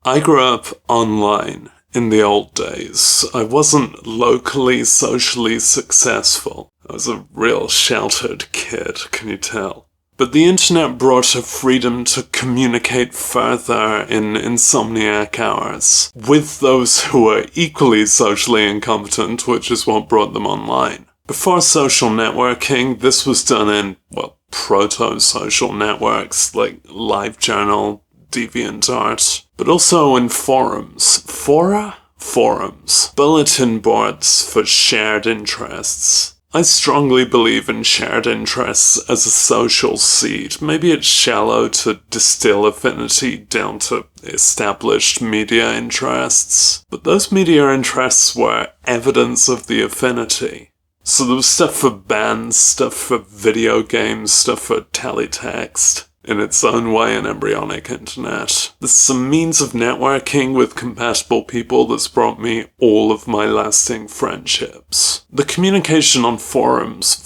I grew up online in the old days. I wasn't locally socially successful. I was a real sheltered kid, can you tell? But the internet brought a freedom to communicate further in insomniac hours with those who were equally socially incompetent, which is what brought them online. Before social networking, this was done in, proto-social networks like LiveJournal, DeviantArt, but also in forums. Fora? Forums. Bulletin boards for shared interests. I strongly believe in shared interests as a social seed. Maybe it's shallow to distill affinity down to established media interests, but those media interests were evidence of the affinity. So there was stuff for bands, stuff for video games, stuff for teletext. In its own way, an embryonic internet. There's some means of networking with compatible people that's brought me all of my lasting friendships. The communication on forums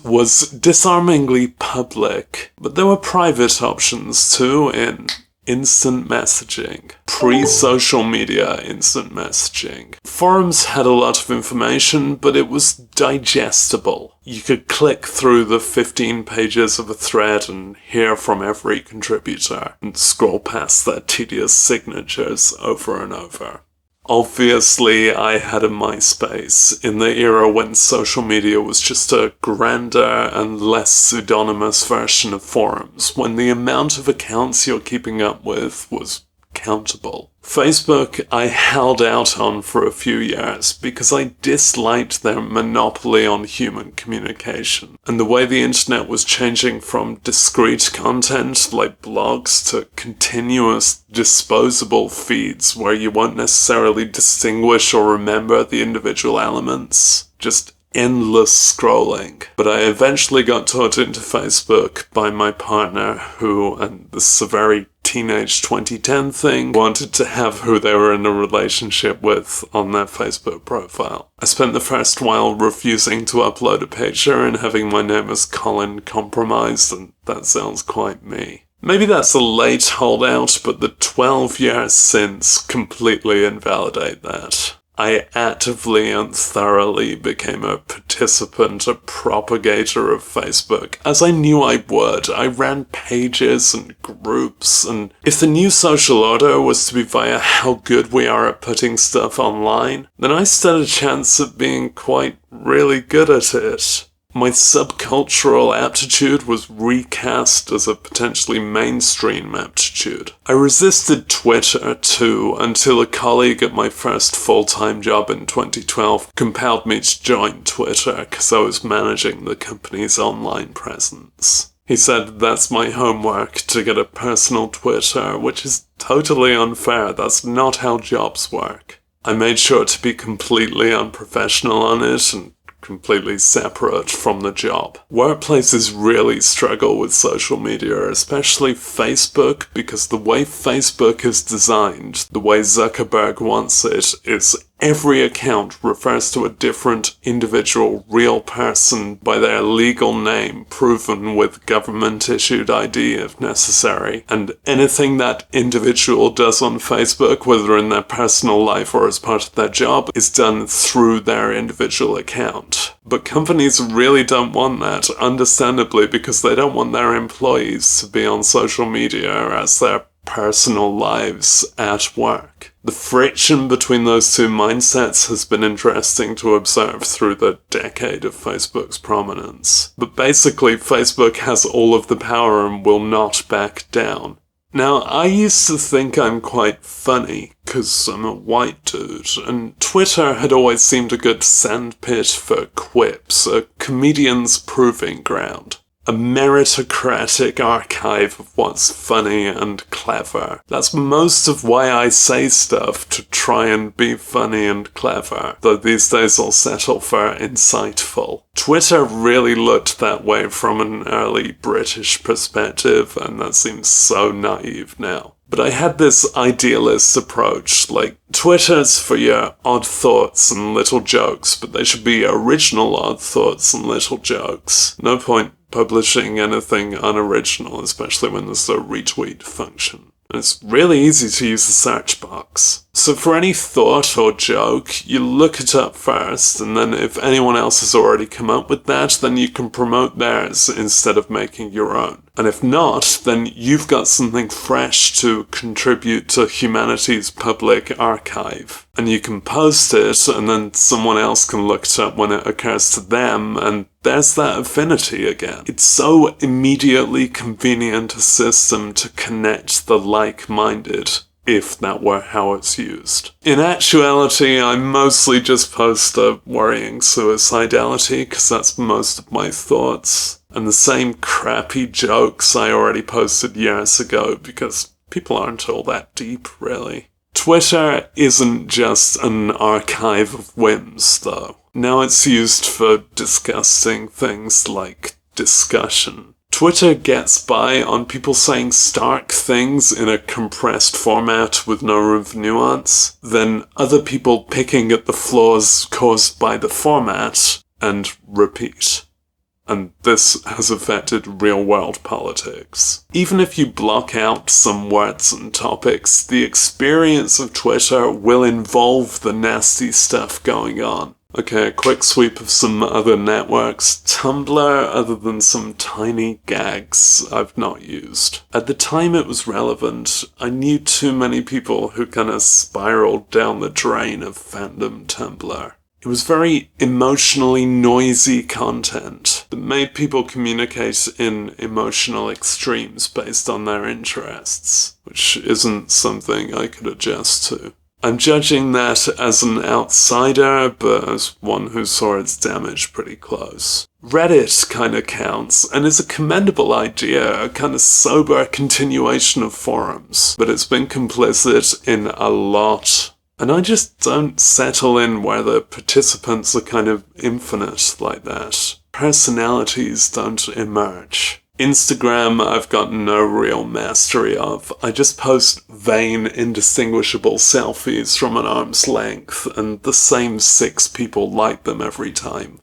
was disarmingly public, but there were private options too in instant messaging. Pre-social media instant messaging. Forums had a lot of information, but it was digestible. You could click through the 15 pages of a thread and hear from every contributor, and scroll past their tedious signatures over and over. Obviously, I had a MySpace in the era when social media was just a grander and less pseudonymous version of forums, when the amount of accounts you're keeping up with was countable. Facebook I held out on for a few years because I disliked their monopoly on human communication, and the way the internet was changing from discrete content like blogs to continuous disposable feeds where you won't necessarily distinguish or remember the individual elements. Just endless scrolling. But I eventually got taught into Facebook by my partner who, and this is a very teenage 2010 thing, wanted to have who they were in a relationship with on their Facebook profile. I spent the first while refusing to upload a picture and having my name as Colin compromised, and that sounds quite me. Maybe that's a late holdout, but the 12 years since completely invalidate that. I actively and thoroughly became a participant, a propagator of Facebook, as I knew I would. I ran pages and groups, and if the new social order was to be via how good we are at putting stuff online, then I stood a chance at being quite really good at it. My subcultural aptitude was recast as a potentially mainstream aptitude. I resisted Twitter too until a colleague at my first full-time job in 2012 compelled me to join Twitter because I was managing the company's online presence. He said that's my homework to get a personal Twitter, which is totally unfair. That's not how jobs work. I made sure to be completely unprofessional on it and completely separate from the job. Workplaces really struggle with social media, especially Facebook, because the way Facebook is designed, the way Zuckerberg wants it, is every account refers to a different individual real person by their legal name, proven with government-issued ID if necessary. And anything that individual does on Facebook, whether in their personal life or as part of their job, is done through their individual account. But companies really don't want that, understandably, because they don't want their employees to be on social media as their personal lives at work. The friction between those two mindsets has been interesting to observe through the decade of Facebook's prominence. But basically, Facebook has all of the power and will not back down. Now, I used to think I'm quite funny, 'cause I'm a white dude, and Twitter had always seemed a good sandpit for quips, a comedian's proving ground. A meritocratic archive of what's funny and clever. That's most of why I say stuff, to try and be funny and clever, though these days I'll settle for insightful. Twitter really looked that way from an early British perspective, and that seems so naive now. But I had this idealist approach, like, Twitter's for your odd thoughts and little jokes, but they should be original odd thoughts and little jokes. No point publishing anything unoriginal, especially when there's a retweet function. It's really easy to use the search box. So for any thought or joke, you look it up first, and then if anyone else has already come up with that, then you can promote theirs instead of making your own. And if not, then you've got something fresh to contribute to humanity's public archive. And you can post it, and then someone else can look it up when it occurs to them, and there's that affinity again. It's so immediately convenient a system to connect the like-minded, if that were how it's used. In actuality, I mostly just post a worrying suicidality, because that's most of my thoughts. And the same crappy jokes I already posted years ago, because people aren't all that deep, really. Twitter isn't just an archive of whims, though. Now it's used for disgusting things like discussion. Twitter gets by on people saying stark things in a compressed format with no room for nuance, then other people picking at the flaws caused by the format and repeat. And this has affected real-world politics. Even if you block out some words and topics, the experience of Twitter will involve the nasty stuff going on. Okay, a quick sweep of some other networks. Tumblr, other than some tiny gags I've not used. At the time it was relevant, I knew too many people who kind of spiraled down the drain of fandom Tumblr. It was very emotionally noisy content that made people communicate in emotional extremes based on their interests, which isn't something I could adjust to. I'm judging that as an outsider, but as one who saw its damage pretty close. Reddit kinda counts, and is a commendable idea, a kinda sober continuation of forums, but it's been complicit in a lot. And I just don't settle in where the participants are kind of infinite like that. Personalities don't emerge. Instagram I've got no real mastery of. I just post vain, indistinguishable selfies from an arm's length, and the same 6 people like them every time.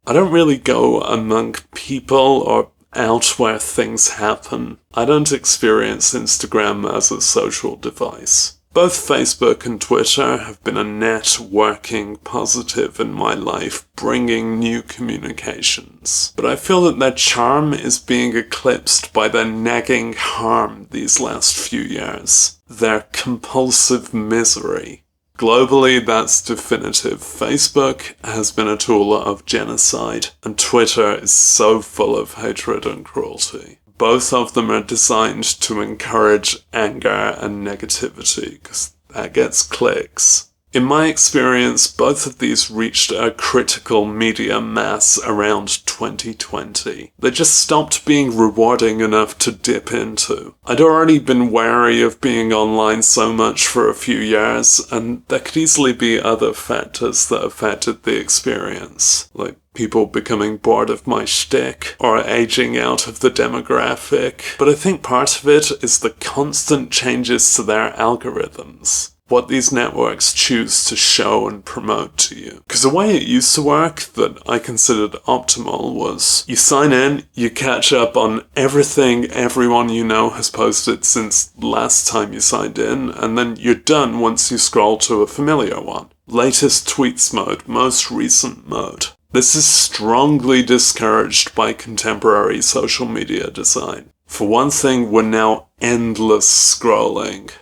I don't really go among people or out where things happen. I don't experience Instagram as a social device. Both Facebook and Twitter have been a net working positive in my life, bringing new communications. But I feel that their charm is being eclipsed by their nagging harm these last few years. Their compulsive misery. Globally, that's definitive. Facebook has been a tool of genocide, and Twitter is so full of hatred and cruelty. Both of them are designed to encourage anger and negativity, because that gets clicks. In my experience, both of these reached a critical media mass around 2020. They just stopped being rewarding enough to dip into. I'd already been wary of being online so much for a few years, and there could easily be other factors that affected the experience, like people becoming bored of my shtick, or aging out of the demographic. But I think part of it is the constant changes to their algorithms. What these networks choose to show and promote to you. Because the way it used to work that I considered optimal was you sign in, you catch up on everything everyone you know has posted since last time you signed in, and then you're done once you scroll to a familiar one. Latest tweets mode, most recent mode. This is strongly discouraged by contemporary social media design. For one thing, we're now endless scrolling.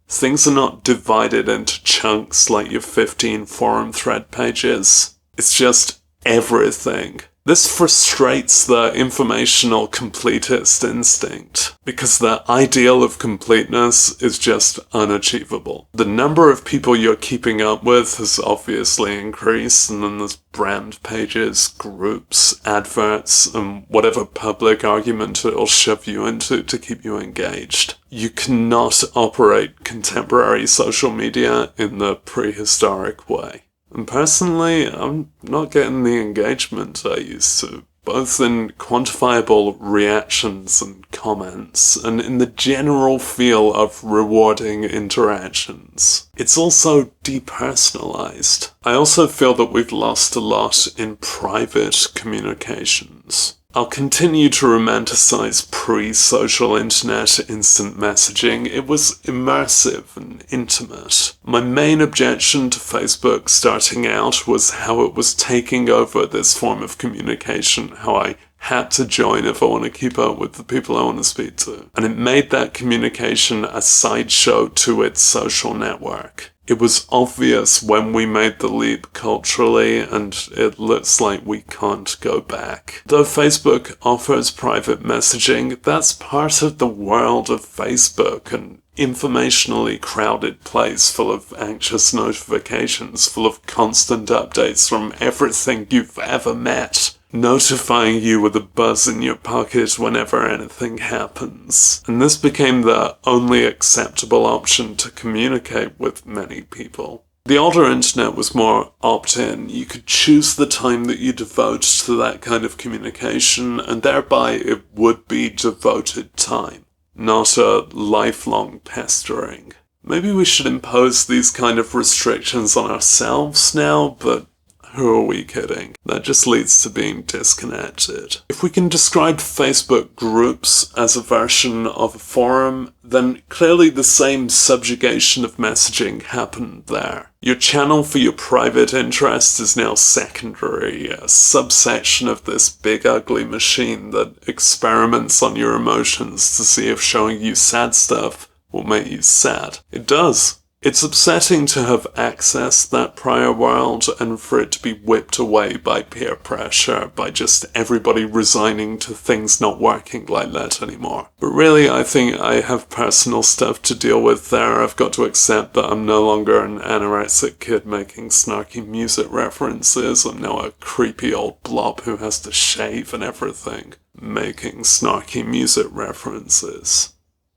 Things are not divided into chunks like your 15 forum thread pages. It's just everything. This frustrates the informational completist instinct, because the ideal of completeness is just unachievable. The number of people you're keeping up with has obviously increased, and then there's brand pages, groups, adverts, and whatever public argument it'll shove you into to keep you engaged. You cannot operate contemporary social media in the prehistoric way. And personally, I'm not getting the engagement I used to, both in quantifiable reactions and comments, and in the general feel of rewarding interactions. It's also depersonalized. I also feel that we've lost a lot in private communications. I'll continue to romanticize pre-social internet instant messaging. It was immersive and intimate. My main objection to Facebook starting out was how it was taking over this form of communication, how I had to join if I want to keep up with the people I want to speak to. And it made that communication a sideshow to its social network. It was obvious when we made the leap culturally, and it looks like we can't go back. Though Facebook offers private messaging, that's part of the world of Facebook, an informationally crowded place full of anxious notifications, full of constant updates from everything you've ever met, notifying you with a buzz in your pocket whenever anything happens. And this became the only acceptable option to communicate with many people. The older internet was more opt-in. You could choose the time that you devote to that kind of communication, and thereby it would be devoted time, not a lifelong pestering. Maybe we should impose these kind of restrictions on ourselves now, but who are we kidding? That just leads to being disconnected. If we can describe Facebook groups as a version of a forum, then clearly the same subjugation of messaging happened there. Your channel for your private interest is now secondary, a subsection of this big ugly machine that experiments on your emotions to see if showing you sad stuff will make you sad. It does. It's upsetting to have accessed that prior world and for it to be whipped away by peer pressure, by just everybody resigning to things not working like that anymore. But really, I think I have personal stuff to deal with there. I've got to accept that I'm no longer an anorexic kid making snarky music references. I'm now a creepy old blob who has to shave and everything, making snarky music references.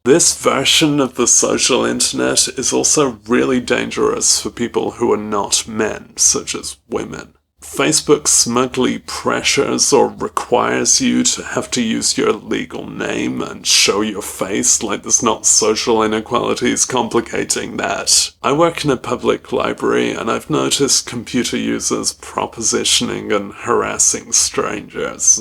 This version of the social internet is also really dangerous for people who are not men, such as women. Facebook smugly pressures or requires you to have to use your legal name and show your face like there's not social inequalities complicating that. I work in a public library and I've noticed computer users propositioning and harassing strangers.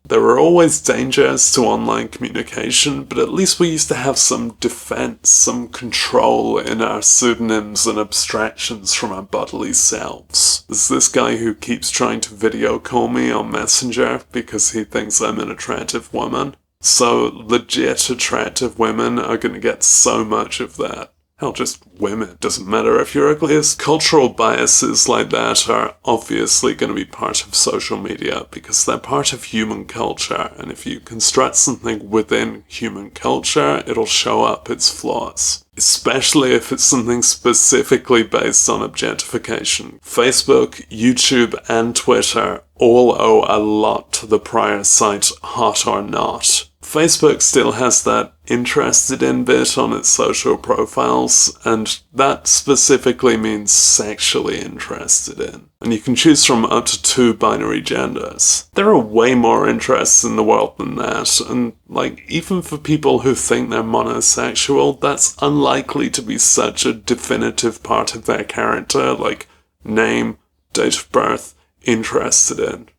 There are always dangers to online communication, but at least we used to have some defense, some control in our pseudonyms and abstractions from our bodily selves. There's this guy who keeps trying to video call me on Messenger because he thinks I'm an attractive woman. So legit attractive women are going to get so much of that. Hell, just women. It doesn't matter if you're ugly. Cultural biases like that are obviously going to be part of social media because they're part of human culture. And if you construct something within human culture, it'll show up its flaws. Especially if it's something specifically based on objectification. Facebook, YouTube, and Twitter all owe a lot to the prior site Hot or Not. Facebook still has that interested in bit on its social profiles, and that specifically means sexually interested in. And you can choose from up to 2 binary genders. There are way more interests in the world than that, and even for people who think they're monosexual, that's unlikely to be such a definitive part of their character, like name, date of birth, interested in.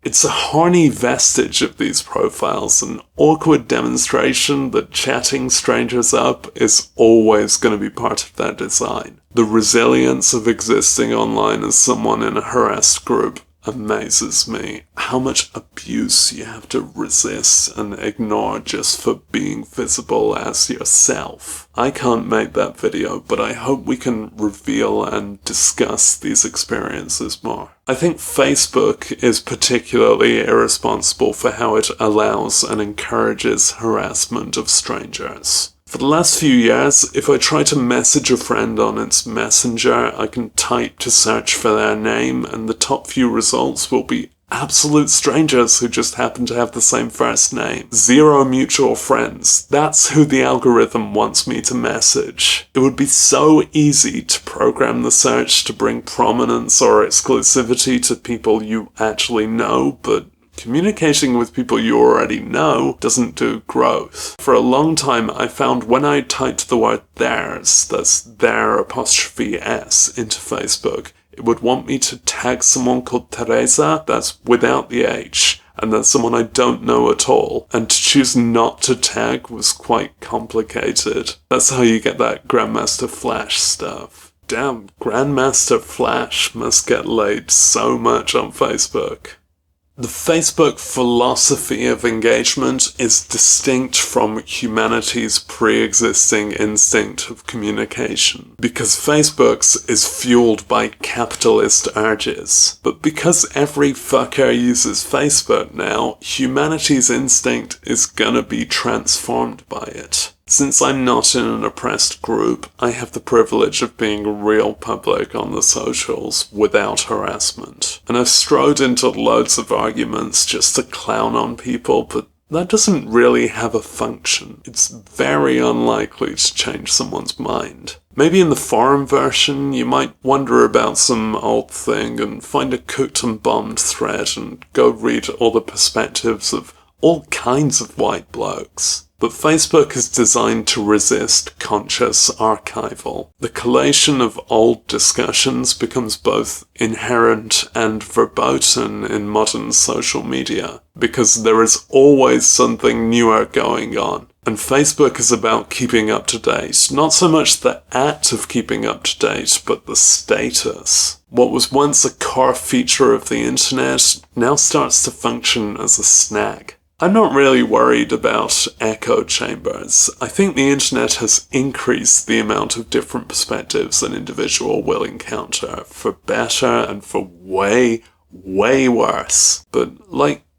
It's a horny vestige of these profiles, an awkward demonstration that chatting strangers up is always going to be part of their design. The resilience of existing online as someone in a harassed group amazes me. How much abuse you have to resist and ignore just for being visible as yourself. I can't make that video, but I hope we can reveal and discuss these experiences more. I think Facebook is particularly irresponsible for how it allows and encourages harassment of strangers. For the last few years, if I try to message a friend on its messenger, I can type to search for their name, and the top few results will be absolute strangers who just happen to have the same first name. 0 mutual friends. That's who the algorithm wants me to message. It would be so easy to program the search to bring prominence or exclusivity to people you actually know, but communicating with people you already know doesn't do growth. For a long time, I found when I typed the word theirs, that's their apostrophe S, into Facebook, it would want me to tag someone called Teresa, that's without the H, and that's someone I don't know at all. And to choose not to tag was quite complicated. That's how you get that Grandmaster Flash stuff. Damn, Grandmaster Flash must get laid so much on Facebook. The Facebook philosophy of engagement is distinct from humanity's pre-existing instinct of communication, because Facebook's is fueled by capitalist urges. But because every fucker uses Facebook now, humanity's instinct is gonna be transformed by it. Since I'm not in an oppressed group, I have the privilege of being real public on the socials without harassment. And I've strode into loads of arguments just to clown on people, but that doesn't really have a function. It's very unlikely to change someone's mind. Maybe in the forum version, you might wonder about some old thing and find a cooked and bombed thread and go read all the perspectives of all kinds of white blokes. But Facebook is designed to resist conscious archival. The collation of old discussions becomes both inherent and verboten in modern social media, because there is always something newer going on. And Facebook is about keeping up to date, not so much the act of keeping up to date, but the status. What was once a core feature of the internet now starts to function as a snag. I'm not really worried about echo chambers. I think the internet has increased the amount of different perspectives an individual will encounter, for better and for way, way worse. But,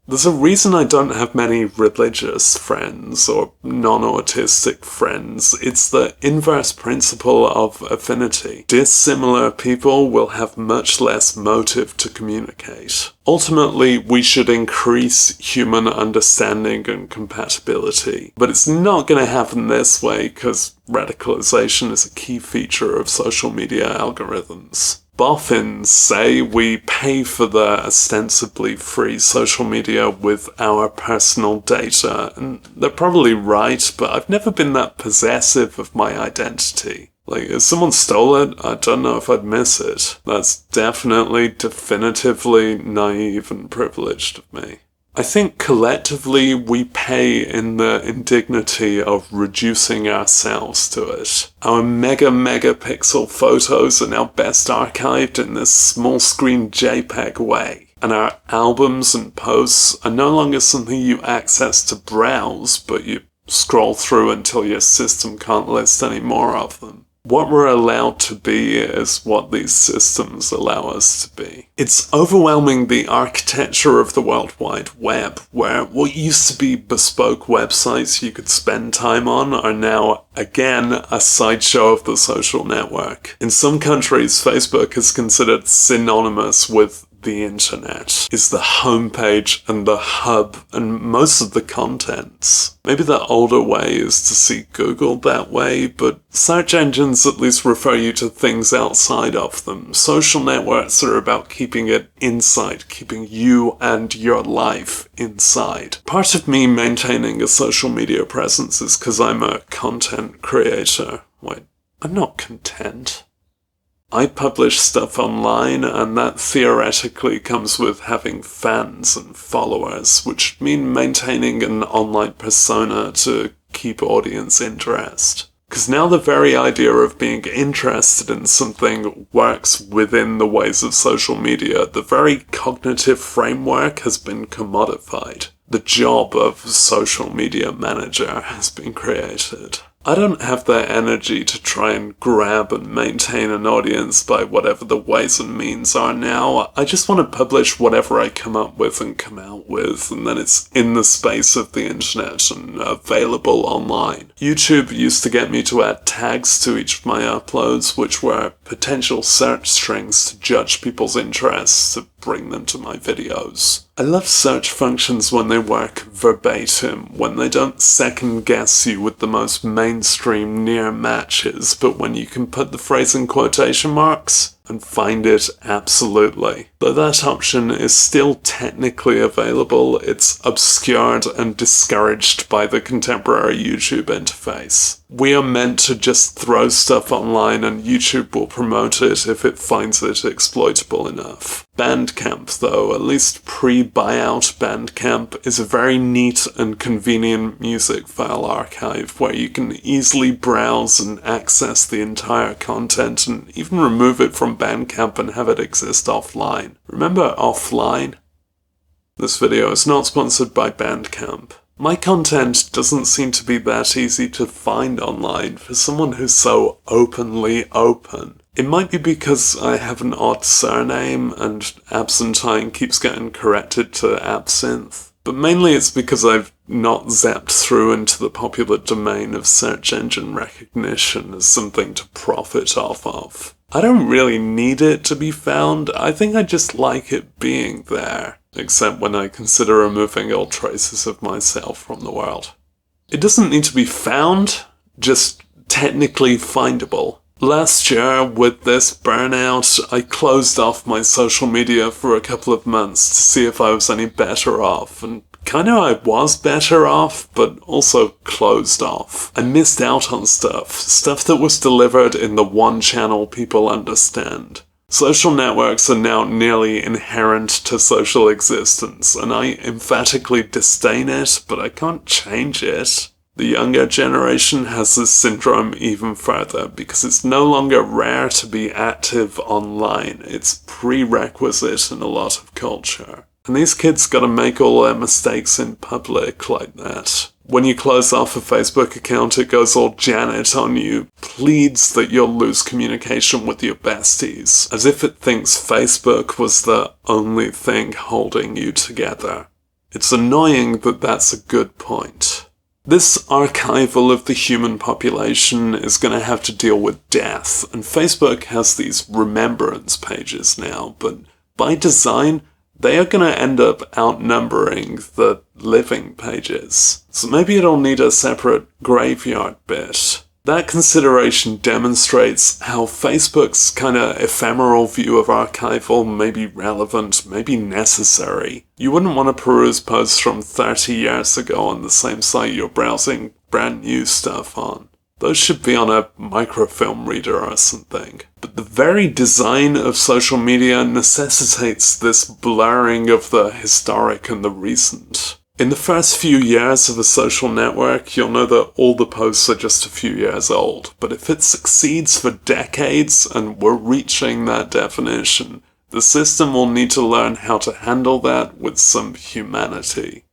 there's a reason I don't have many religious friends or non-autistic friends. It's the inverse principle of affinity. Dissimilar people will have much less motive to communicate. Ultimately, we should increase human understanding and compatibility. But it's not going to happen this way because radicalization is a key feature of social media algorithms. Boffins say we pay for the ostensibly free social media with our personal data, and they're probably right, but I've never been that possessive of my identity. If someone stole it, I don't know if I'd miss it. That's definitively naive and privileged of me. I think collectively we pay in the indignity of reducing ourselves to it. Our megapixel photos are now best archived in this small screen JPEG way. And our albums and posts are no longer something you access to browse, but you scroll through until your system can't list any more of them. What we're allowed to be is what these systems allow us to be. It's overwhelming the architecture of the World Wide Web, where what used to be bespoke websites you could spend time on are now, again, a sideshow of the social network. In some countries, Facebook is considered synonymous with the internet, is the homepage and the hub and most of the contents. Maybe the older way is to see Google that way, but search engines at least refer you to things outside of them. Social networks are about keeping it inside, keeping you and your life inside. Part of me maintaining a social media presence is because I'm a content creator. Wait, I'm not content. I publish stuff online, and that theoretically comes with having fans and followers, which mean maintaining an online persona to keep audience interest. Because now the very idea of being interested in something works within the ways of social media. The very cognitive framework has been commodified. The job of social media manager has been created. I don't have the energy to try and grab and maintain an audience by whatever the ways and means are now. I just want to publish whatever I come up with and come out with, and then it's in the space of the internet and available online. YouTube used to get me to add tags to each of my uploads, which were potential search strings to judge people's interests to bring them to my videos. I love search functions when they work verbatim, when they don't second guess you with the most mainstream near matches, but when you can put the phrase in quotation marks, and find it absolutely. Though that option is still technically available, it's obscured and discouraged by the contemporary YouTube interface. We are meant to just throw stuff online and YouTube will promote it if it finds it exploitable enough. Bandcamp, though, at least pre-buyout Bandcamp, is a very neat and convenient music file archive where you can easily browse and access the entire content and even remove it from Bandcamp and have it exist offline. Remember offline? This video is not sponsored by Bandcamp. My content doesn't seem to be that easy to find online for someone who's so openly open. It might be because I have an odd surname and Absentine keeps getting corrected to Absinthe, but mainly it's because I've not zapped through into the popular domain of search engine recognition as something to profit off of. I don't really need it to be found, I think I just like it being there. Except when I consider removing all traces of myself from the world. It doesn't need to be found, just technically findable. Last year, with this burnout, I closed off my social media for a couple of months to see if I was any better off, and kinda I was better off, but also closed off. I missed out on stuff that was delivered in the one channel people understand. Social networks are now nearly inherent to social existence, and I emphatically disdain it, but I can't change it. The younger generation has this syndrome even further, because it's no longer rare to be active online. It's prerequisite in a lot of culture. And these kids gotta make all their mistakes in public like that. When you close off a Facebook account, it goes all Janet on you, pleads that you'll lose communication with your besties, as if it thinks Facebook was the only thing holding you together. It's annoying that that's a good point. This archival of the human population is going to have to deal with death, and Facebook has these remembrance pages now, but by design, they are going to end up outnumbering the living pages. So maybe it'll need a separate graveyard bit. That consideration demonstrates how Facebook's kinda ephemeral view of archival may be relevant, maybe necessary. You wouldn't want to peruse posts from 30 years ago on the same site you're browsing brand new stuff on. Those should be on a microfilm reader or something. But the very design of social media necessitates this blurring of the historic and the recent. In the first few years of a social network, you'll know that all the posts are just a few years old. But if it succeeds for decades, and we're reaching that definition, the system will need to learn how to handle that with some humanity.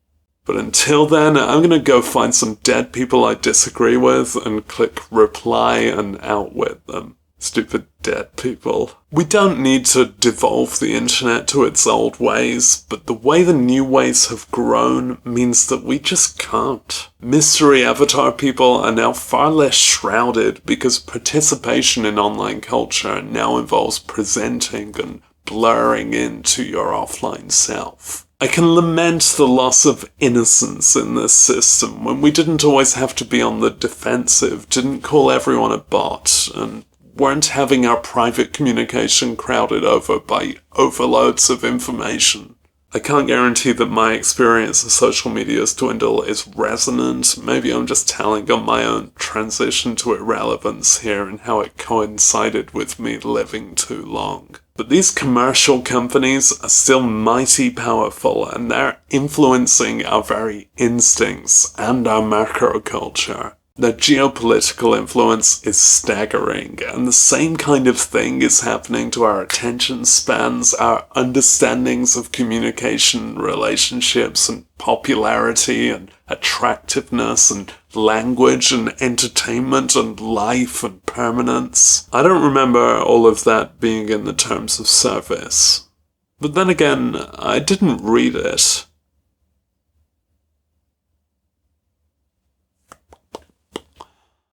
But until then, I'm gonna go find some dead people I disagree with and click reply and outwit them. Stupid dead people. We don't need to devolve the internet to its old ways, but the way the new ways have grown means that we just can't. Mystery avatar people are now far less shrouded because participation in online culture now involves presenting and blurring into your offline self. I can lament the loss of innocence in this system when we didn't always have to be on the defensive, didn't call everyone a bot, and weren't having our private communication crowded over by overloads of information. I can't guarantee that my experience of social media's dwindle is resonant. Maybe I'm just telling on my own transition to irrelevance here and how it coincided with me living too long. But these commercial companies are still mighty powerful, and they're influencing our very instincts and our macroculture. Their geopolitical influence is staggering, and the same kind of thing is happening to our attention spans, our understandings of communication, relationships, and popularity, and attractiveness, and language, and entertainment, and life, and permanence. I don't remember all of that being in the terms of service. But then again, I didn't read it.